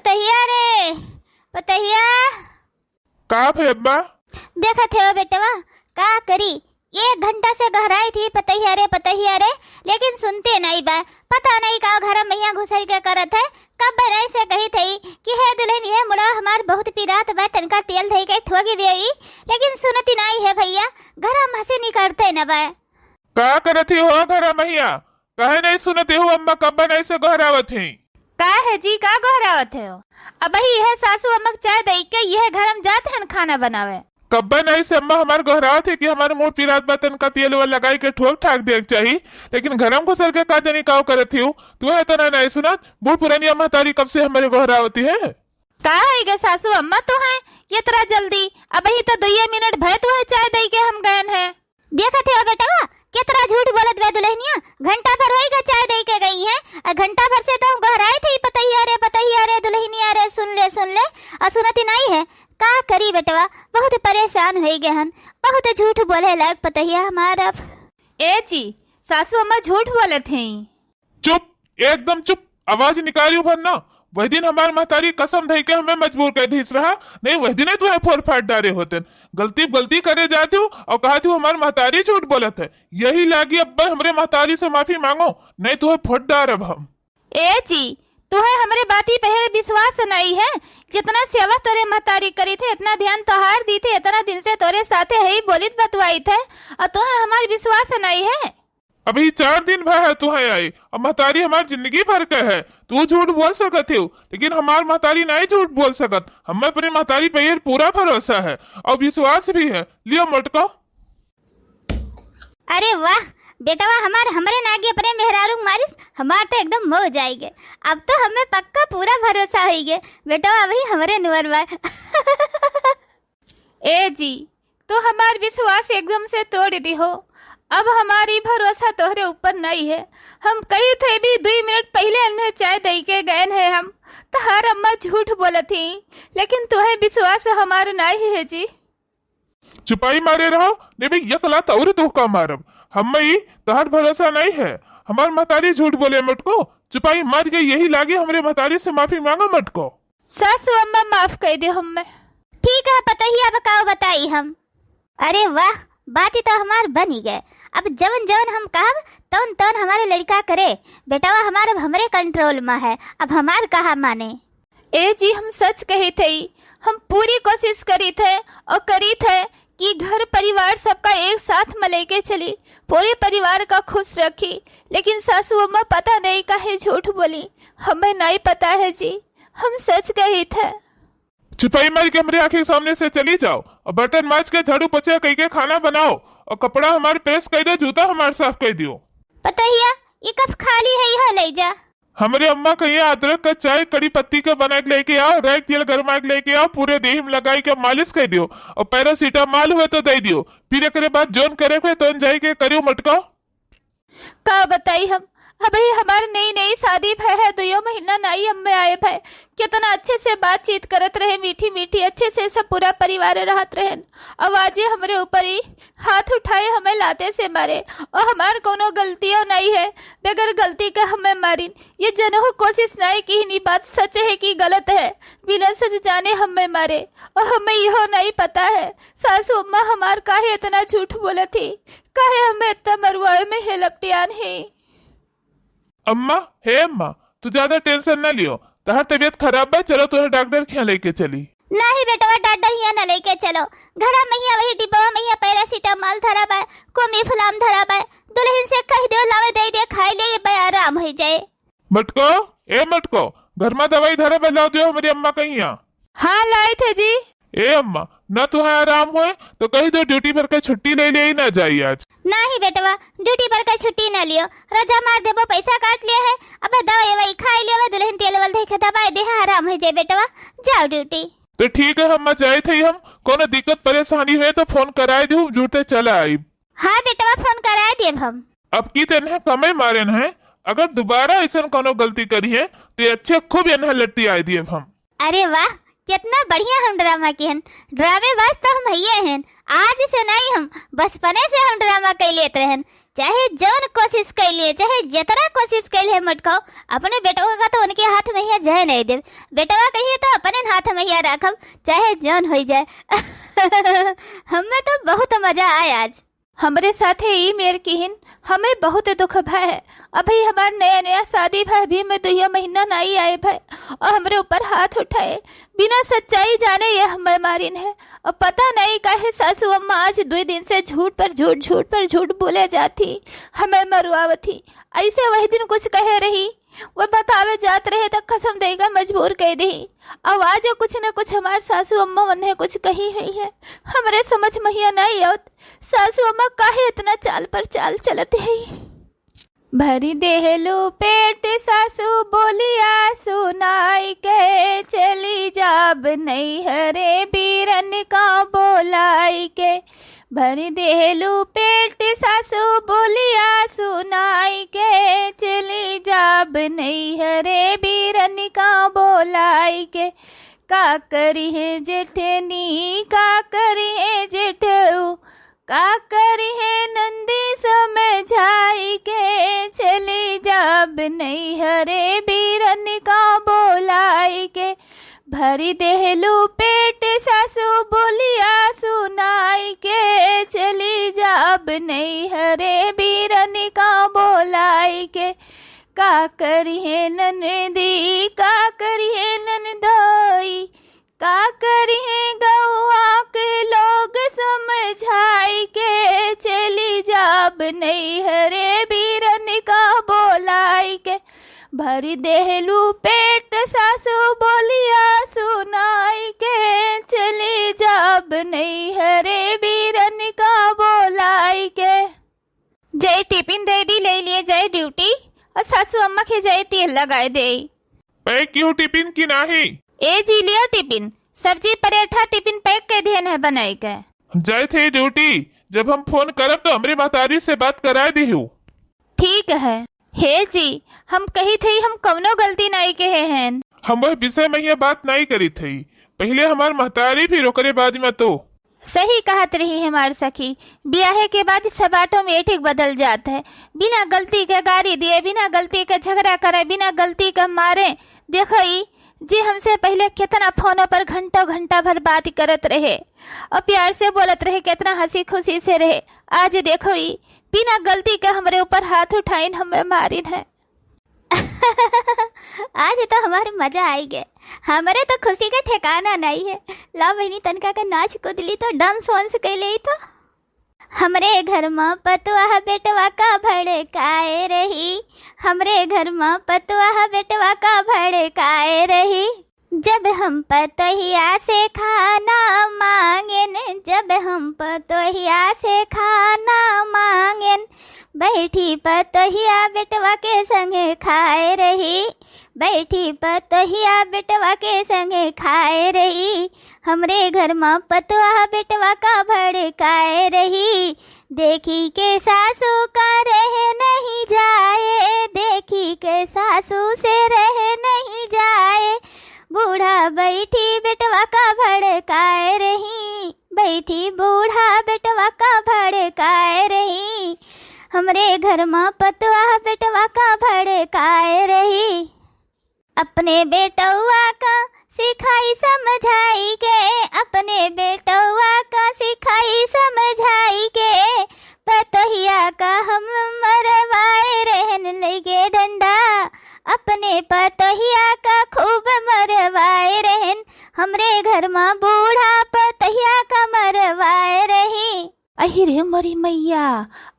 पतहिया रे पतहिया। का भे अब्बा? देखा थे बेटवा का करी, 1 घंटा से गहराई थी पतहिया रे, लेकिन सुनते नहीं बा। पता नहीं का घर मैया घुसल के करत है। कब नहीं से कही थी कि हे दुल्हन ये मुड़ा हमार बहुत पीरात बा, तनका तेल धई के ठोगी देई, लेकिन सुनती नहीं है भैया। घर हम हंसी नहीं करते न बा। का करती हो घर मैया? कहे नहीं सुनते हो अम्मा? कब्बा नहीं से गहरावत है? का है जी, का गहरावत है? अब ही यह सासू अम्मा चाय दई के यह घर हम जाते हैं खाना बनावे। कब्बा नहीं से अम्मा हमार गहरावत है कि हमारे मुंह पीरात बतन का तेल वाल लगाई के ठोक ठाक दे चाहिए, लेकिन घरम को सर के का जनी काव करती हूँ। तुम्हें इतना नहीं सुना? बूढ़ पुरानी अम्मा तारी कब से हमारे गहरावती है? का है गे सासू अम्मा तो है ये तरह जल्दी? अब ही तो 2 मिनट भय तो है चाय दई के हम गए हैं। देखा थे बेटवा कितना झूठ बोलत बे दुल्हनिया। घंटा भर होएगा चाय दे के गई है, और घंटा भर से तो गहराए थे पतहिया रे दुल्हनिया रे। सुन ले और सुनती नहीं है। का करी बेटवा, बहुत परेशान हो गए हन। बहुत झूठ बोले लग पतहिया हमारा। ए जी सासू अम्मा झूठ बोले थे। चुप, एकदम चुप, आवाज निकालियो भरना। वह दिन हमार महतारी कसम धई के हमें मजबूर कर दी रहा, नहीं वह दिन तुम्हें फोड़ फाड़ डारे होते। गलती करे जाती हूँ और कहा थी हमारे महतारी झूठ बोलत है। यही लागी अब्बा हमरे महतारी से माफी मांगो, नहीं तुम्हें फोड़ डार अब हम। ए जी तुम्हें हमारे बाती पहले विश्वास नहीं है? जितना सेवा तोरे महतारी करी थे, इतना ध्यान तोहार दी थे, इतना दिन से तोरे साथे है ही बोलित बतवाई थे, और तुम्हें हमारी विश्वास नहीं है? अभी 4 दिन भर है तुम्हें आई, अब महतारी हमारी जिंदगी भर का है। तू झूठ बोल सकत हो, लेकिन हमार महतारी नहीं झूठ बोल सकत। हमें अपनी महतारी पे पूरा भरोसा है और विश्वास भी है। लियो मटको। अरे वाह बेटवा, हमरे नागे अपने मेहरारू मारिस, हमार तो एकदम मो जाएंगे। अब तो हमें पक्का पूरा भरोसा हो गया बेटवा, अभी हमारे नुअरवा। ए जी तो हमार विश्वास एकदम से तोड़ दी हो। अब हमारी भरोसा तोहरे ऊपर नहीं है। हम कही थे भी 2 मिनट पहले अन्य चाय दई के गए हैं हम, तो हर अम्मा झूठ बोला थी, लेकिन तुम्हें विश्वास हमारा नहीं है जी। चुपाई मारे रहो, नहीं भाई यकला तौर तो का मारब। हमें तोहर भरोसा नहीं है। हमार महतारी झूठ बोले मटको, चुपाई मार गई। यही लागे हमरे महतारी से माफी मांगो मटको। सासू अम्मा माफ कर दे हमें। ठीक है पतहिया बताई हम। अरे वाह, बात ही तो हमार बन ही गए। अब जवन हम कहब तौन हमारे लड़का करे बेटवा। हमारे हमरे कंट्रोल में है, अब हमार कहा माने। ए जी हम सच कही थे, हम पूरी कोशिश करी थे और करी थे कि घर परिवार सबका एक साथ में लेके चली, पूरे परिवार का खुश रखी, लेकिन सासू अम्मा पता नहीं काहे झूठ बोली। हमें नहीं पता है जी, हम सच कही थे। चुपाई मार के हमारे आंखें सामने से चली जाओ और बर्तन माज के झाड़ू पोछा कई के खाना बनाओ और कपड़ा हमारे प्रेस कर दो, जूता हमारे साफ कर दियो। पतहिया ये कप खाली है, यह ले जा। हमारे अम्मा कहिए अदरक का चाय कड़ी पत्ती का बना के लेके आओ, रैक तेल गरमा के लेके आओ, पूरे देह में लगाई के मालिश कर दियो और पैरासीटामॉल हुए तो दे दियो। फिर एक बाद जोन करे हुए तो जाई के करियो मटका। का बताई हम, अभी हमारे नई शादी भय है, 2 महीना नहीं अम्मे आए भय। कितना अच्छे से बातचीत करत रहे, मीठी अच्छे से सब पूरा परिवार रहत रहे। आवाजे हमारे ऊपर ही हाथ उठाए, हमें लाते से मारे, और हमार कोनो गलतियों नहीं है। बगैर गलती का हमें मारिन। ये जनहु कोशिश नहीं की नहीं बात सच है कि गलत है, बिना सच जाने हमें मारे, और हमें यह नहीं पता है सासू अम्मा हमार काहे इतना झूठ बोले थी, काहे हमें इतना मरवाए में हेलपटियान है। अम्मा हे अम्मा, तू ज्यादा टेंशन न लियो, तहार तबीयत खराब है, चलो तुम्हें डॉक्टर के यहाँ लेके चली। नहीं बेटवा, डॉक्टर यहाँ न लेके चलो। घर मैया वही डिब्बा मैया पैरासीटामॉल धरा बा, कोमीफ्लाम धरा बा। दुल्हन से कह दो लावे दे खाई ले, ये आराम हो जाए। मटको ए मटको, घर में दवाई धरा बदलाव दियो हमारी अम्मा कहीं यहाँ। हाँ लाए थे जी। ए अम्मा, न तुम्हें आराम हुए तो कही दो ड्यूटी पर का छुट्टी ले ले ही ना जाइए आज। नहीं बेटवा, ड्यूटी पर का छुट्टी न लियो, रजा मार देबो, पैसा काट लिया है। अब दवाई वही खाई लियो, दुल्हन तेल वल देखे दवाई दे, आराम हो जाए बेटवा, जाओ ड्यूटी। तो ठीक है, हम जाए थे। हम कोनो दिक्कत परेशानी हुए तो फोन कराए दू, झूठे चला आई। हाँ बेटवा, फोन कराए देब हम। अब की तेन कमे मारे है, अगर दोबारा ऐसा कोनो गलती करी है तो अच्छे खूब एनहा लट्टी आई दिए हम। अरे वाह, कितना बढ़िया हम ड्रामा के हैं। ड्रामे बस तो हम भैया हैं, आज से नहीं, हम बचपने से हम ड्रामा कर लेते रहन। चाहे जौन कोशिश कैलिए, चाहे जितना कोशिश कैलिए मटकाओ, अपने बेटवा का तो उनके हाथ में ही जय नहीं देव। बेटवा कहिए तो अपने हाथ में ही रखब, चाहे जौन हो जाए। हमें तो बहुत मजा आया आज। हमरे साथे ई मेर किहिन, हमें बहुत दुख भय है। अभी हमार नया नया शादी भय भी में 2 महीना नहीं आए भय, और हमरे ऊपर हाथ उठाए बिना सच्चाई जाने ये हमें मारिन है। और पता नहीं काहे सासू अम्मा आज 2 दिन से झूठ पर झूठ बोले जाती, हमें मरुआवती। ऐसे वही दिन कुछ कहे रही, वो बतावे जात रहे तक कसम देगा मजबूर कह दी। आवाज कुछ न कुछ हमार सासू अम्मा उन्हें कुछ कही हुई है, हमरे समझ महिया नहीं आवत। सासू अम्मा काहे इतना चाल पर चाल चलते है। भरी देहलू पेट सासू बोलिया सुनाई के, चली जाब नहीं हरे बीरन का बोलाई के। भरी देहलू पेट सासू बोलिया सुनाई के, चली जाब नहीं हरे बीरन का बोलाई के। का करी है जेठनी, का करी है जेठऊ, का करी है नंदी समझाई के, चली जाब नहीं हरे बीरन का बोलाई के। भरी देहलू पेट सासू बोलिया सुनाई के, चली जाब नहीं हरे बीरन का बोलाई के। का करी है ननदी, का करी है ननदोई, का करी है गौआ के लोग समझाई के, चली जाब नहीं हरे बीरन का बोलाई के। भरी देहलू पेट सासू बोलिया सुनाई के, चली जाब नहीं हरे बीरन का बोलाई के। जय टिफिन दे दी, ले लिए जय ड्यूटी, और सासू अम्मा के जय तेल लगाए दे। पैक क्यों टिफिन की नाही? ए जी लिया टिफिन, सब्जी पराठा टिफिन पैक के देन है बनाई के। जय थे ड्यूटी, जब हम फोन करब तो हमरे महतारी से बात करा दी हूँ। ठीक है। हे जी, हम कही थी हम कौनो गलती नहीं कहे हैं। हम वह विषय में यह बात नहीं करी थी, पहले हमार महतारी फिर ओकरे बाद में तो। सही कहत रही है हमार सखी, ब्याहे के बाद सब ऑटोमेटिक बदल जाता है। बिना गलती के गाड़ी दिए, बिना गलती के झगड़ा करे, बिना गलती के मारे। देखो जी हमसे पहले कितना फोनों पर घंटा भर बात करत रहे और प्यार से बोलत रहे, कितना हंसी खुशी से रहे। आज देखो बिना गलती के हमारे ऊपर हाथ उठाइन, हमें मारिन है। आज तो हमारे मजा आई गए, हमारे तो खुशी का ठिकाना नहीं है। ला बहनी तनका का नाच कूद ली तो डांस वांस कैले तो हमरे घर में पतुआ बेटवा का भड़काए रही, हमरे घर में पतुआ बेटवा का भड़काए रही। जब हम पतोहिया से खाना मांगेन, जब हम पतोहिया से खाना मांगेन, बैठी पतोहिया बेटवा के संगे खाए रही, बैठी पतोहिया बेटवा के संगे खाए रही। हमरे घर में पतुआ बेटवा का भड़काए रही। देखी के सासू का रह नहीं जाए, देखी के सासू से रह नहीं जाए। बूढ़ा बैठी बेटवा का भड़काए रही, बैठी बूढ़ा बेटवा का भड़काए रही। हमरे घर में पतुआ बेटवा का भड़काए रही। अपने बेटवा का सिखाई समझाई के, अपने बेटवा का सिखाई समझाई के। पतोहिया का हम मरवाए रहन लगे डंडा, अपने पतोहिया का खूब मरवाए रहन। हमरे घर में बूढ़ा पतोहिया का मरवाए रही। अरे मरी मैया,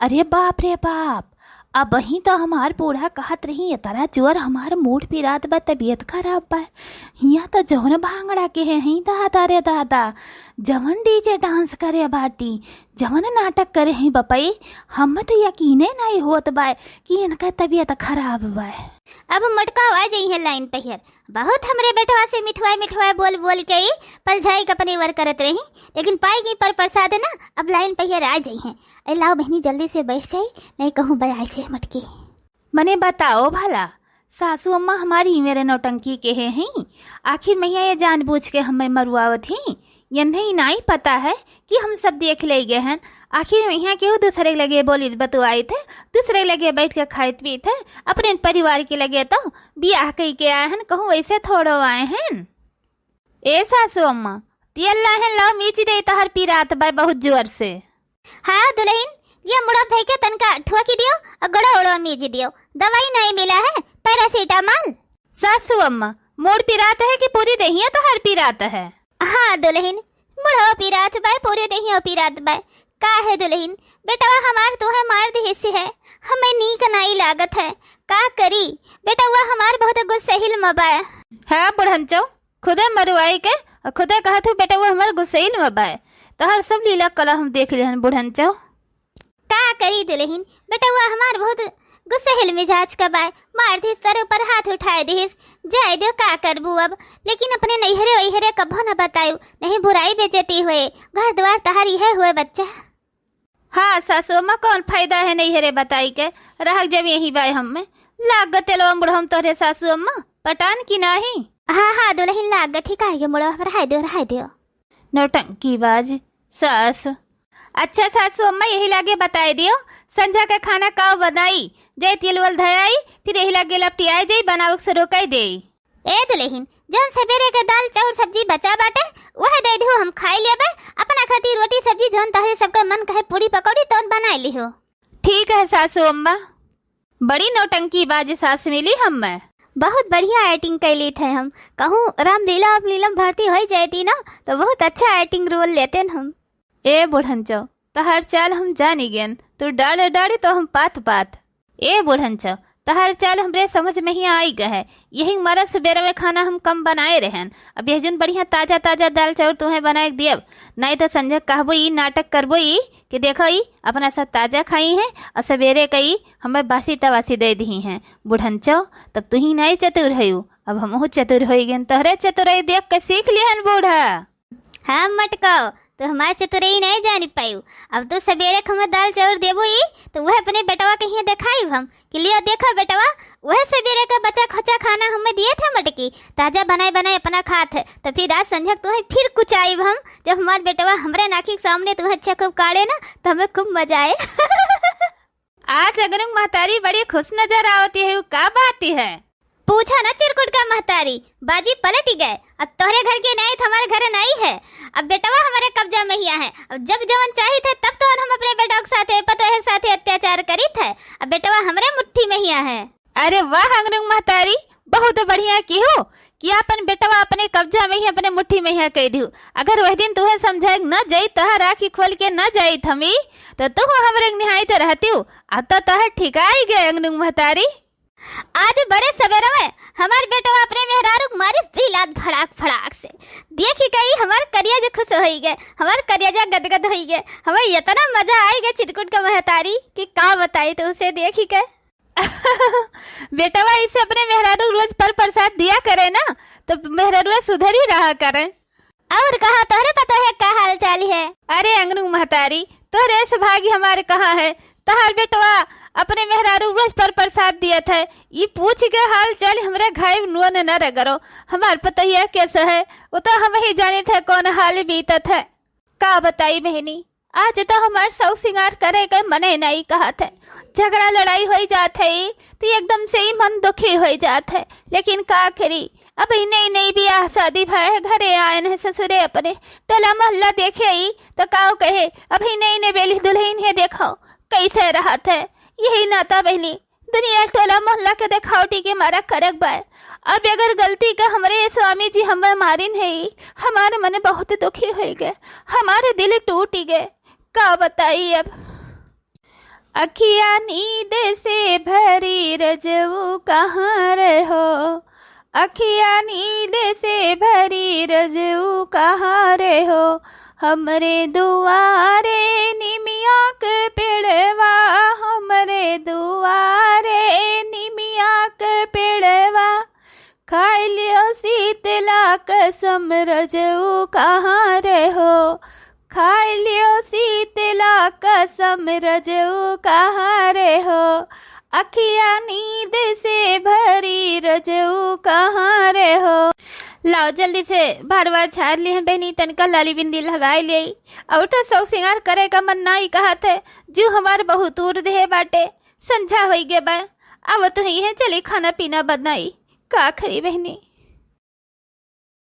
अरे बाप रे बाप, अब वही तो हमार बूढ़ा कहत रही तारा जोर हमार मूड पिरात बा, तबीयत खराब बा। हिया तो जौन भांगड़ा के है ही दादा रे दादा, जवन डीजे डांस करे बाटी, जवन नाटक करे ही बपई, हम तो यकीने नहीं होत बा कि इनका तबीयत खराब बा। अब मटका आ जाई है लाइन पहिर, बहुत हमरे बेटवा से मिठवाए बोल बोल के ही पलझाई का पनीवर करत रही, लेकिन पाएगी पर प्रसाद ना। अब लाइन पहिर आ जाई है। लाओ बहनी जल्दी से बैठ जाई, नहीं कहूँ बयाई छे मटकी। मने बताओ भला, सासू अम्मा हमारी मेरे नौटंकी के हैं? आखिर मैया ये जानबूझ के हमें मरुआवत ही? ये नहीं पता है कि हम सब देख ले गए हैं। आखिर में यहाँ क्यों दूसरे के लगे बोली बतुआए थे, दूसरे के लगे बैठ के खाए पी थे, अपने परिवार के लगे तो बियाह कही के आए हैं, कहूँ वैसे थोड़ो आए हैं। ए सासू अम्मा तियल्ला है लो मीची दे तहर पी रात बाय बहुत जोर से। हाँ दुल्हन, ये मुड़ा भाई के तनका ठुआ दियो और गड़ा उड़ा मीज दियो, दवाई नहीं मिला है पैरासीटामोल। सासू अम्मा मोड़ पिरात है कि पूरी दहिया तहर पिरात है? हाँ दुल्हन, मुड़ो पिरात बाय पूरे दहियो पिरात बाय। का है दुल्हन, बेटवा हमार तो है मार दी हिस्से है, हमें नीक नाई लागत है, का करी बेटवा हमार बहुत गुस्सहिल मबाय। हाँ बुढ़ंचो खुदे मरुआई के और खुदे कहा तू बेटा वो हमार गुस्सैल मबाय, तहर सब लीला कला हम देख लिहन बुढ़ंचो। का करी दुल्हन, बेटवा हमार बहुत गुस्सहिल मिजाज का बाय, मार दिस सर ऊपर हाथ उठाए दिस, जाए दो का करबू अब, लेकिन अपने नैहरे वैहरे कभो न बतायू, नहीं बुराई बेचती हुए, घर द्वार तहारी है हुए बच्चा। हाँ सासू अम्मा कौन फायदा है नैहरे बताई के, रह जब यही बाय हम में लाग तेलो बुढ़म तोरे सासू अम्मा पटान की नाही। हाँ हाँ दुल्हन लाग ठीक है, मुड़ो रहा दो। नौटंकी बाज सास। अच्छा सासू अम्मा यही लागे बताए दियो, संझा का खाना का बनाई जय तिलवल धयाई, फिर यही लागे लपटियाई जाई बनाव से रोकाई दे। ए दुल्हन, जौन सवेरे के दाल चाउर सब्जी बचा बाटे वह दे दियो, हम खाई लेबे, अपना खातिर रोटी सब्जी जौन तहरे सबका मन कहे पूरी पकौड़ी तौन बनाई लिहो। ठीक है सासू अम्मा, बड़ी नौटंकी बाज सास मिली हम में। बहुत बढ़िया एक्टिंग कैली थे हम, कहूँ रामलीला अब नीलम भर्ती हो जाती ना तो बहुत अच्छा एक्टिंग रोल लेते न हम। ए बुढ़ंचो तहर चाल हम जानी गेन, तू डाले डाले तो हम पात पात। ए बुढ़ंचो तहर चाल हमरे समझ में ही आई गए है, यही मरद सवेरे में खाना हम कम बनाए रहन, अब यह जन बढ़िया ताजा ताजा दाल चाउर तुम्हें बनाए दियब, नहीं तो संजय कहबो ई नाटक करबो ई कि देखो ई अपना सब ताजा खाई है और सवेरे कई हमें बासी तवासी दे दी हैं। बुढ़ंचो तब तू ही नहीं चतुर है, अब हम चतुर हो गए, तहरे चतुराई देख के सीख लिहन बूढ़ा। हाँ मटको तो हमारे चतुराई नहीं जानी पायू, अब तो सवेरे खम दाल चाउर देबो ई तो वह अपने बेटवा कहीं दिखाई हम कि लियो देखो बेटवा वह सवेरे का बचा खचा खाना हमें दिए थे मटकी ताजा बनाए बनाए अपना खात है, तो फिर आज संझा तुम्हें फिर कुछ आई हम, जब हमारे बेटवा हमारे नाकी के सामने तुम्हें अच्छा खूब काढ़े ना तो हमें खूब मजा आए। आज अगर महतारी बड़ी खुश नजर आवती है, का बात है? पूछा ना चिरकुट का महतारी, बाजी पलट गए, अब तोहरे घर के नहीं हमारे घर नहीं है, अब बेटवा हमारे कब्जा में ही है, अब जब जवन चाहिए थे तब तो हम अपने बेटा के साथे पतोहे साथे अत्याचार करी थे, अब बेटवा हमारे मुट्ठी में ही है। अरे वाह अंगरंग महतारी बहुत बढ़िया की हो कि अपन बेटवा अपने कब्जा में ही अपने मुट्ठी में ही कह दी, अगर वह दिन तुम्हें समझाए न जाई तहर आखी खोल के न जाई थमी तो तुम हमारे निहायत रहती हो, अब तो तहर ठिकाई गए अंगरंग महतारी। आज बड़े सवेरे में हमारे बेटवा अपने मेहरारू मारी जिलात फड़ाक फड़ाक से देखी गई, हमारे करिया जो खुश हो गए, हमारे करिया गदगद हो गए, हमें इतना मजा आएगा चिरकुट का महतारी कि का बताई तो उसे देखी के। बेटवा इसे अपने मेहरारू रोज पर प्रसाद दिया करे ना तो मेहरारू सुधर ही रहा करे। और कहा तोहरे पता है क्या हाल चाल है? अरे अंगरू महतारी तोहरे से भागी हमारे कहाँ है, तहार बेटवा अपने मेहरारू रोज पर प्रसाद दिया था, ये पूछ के हाल चाल हमारे घाय नुआ न रगरो, हमार पता ही कैसा है वो तो हम ही जाने थे कौन हाल बीतत है। का बताई बहनी आज तो हमार सौ सिंगार करे के मने नहीं कहा थे, झगड़ा लड़ाई हो जात है तो एकदम से ही मन दुखी हो जात है, लेकिन का करी अब नई नई ब्याह शादी भाई घरे आए हैं ससुरे अपने टला मोहल्ला देखे ही तो काओ कहे अभी नई नई बेली दुल्हन है देखो कैसे रहत है, यही नाता बहनी दुनिया टोला मोहल्ला के देखावटी के मारा करक बाय, अब अगर गलती का हमारे स्वामी जी हमें मारिन है, हमारे मन बहुत दुखी हो गए, हमारे दिल टूट गए, का बताई अब। अखिया नींद से भरी रजऊ कहाँ रहो, अखिया नींद से भरी रजऊ कहाँ रहो, हमरे दुआरे निमिया के पेड़वा, हमरे दुआरे निमिया के पेड़वा, खाई लियो शीतला कसम रजऊ कहाँ रहो, खाई लियो शीतला कसम रजऊ कहाँ रहो, अखिया नींद से भरी रजऊ कहाँ रहो। लाओ जल्दी से बार बार झाड़ लिहन बहनी, तनका लाली बिंदी लगाए ले। और तो शौक सिंगार करे का मन ना ही कहा थे, जो हमार बहुत दूर दे बाटे, संझा हो गए बा। अब तो ही है, चली खाना पीना बनाई का खरी बहनी।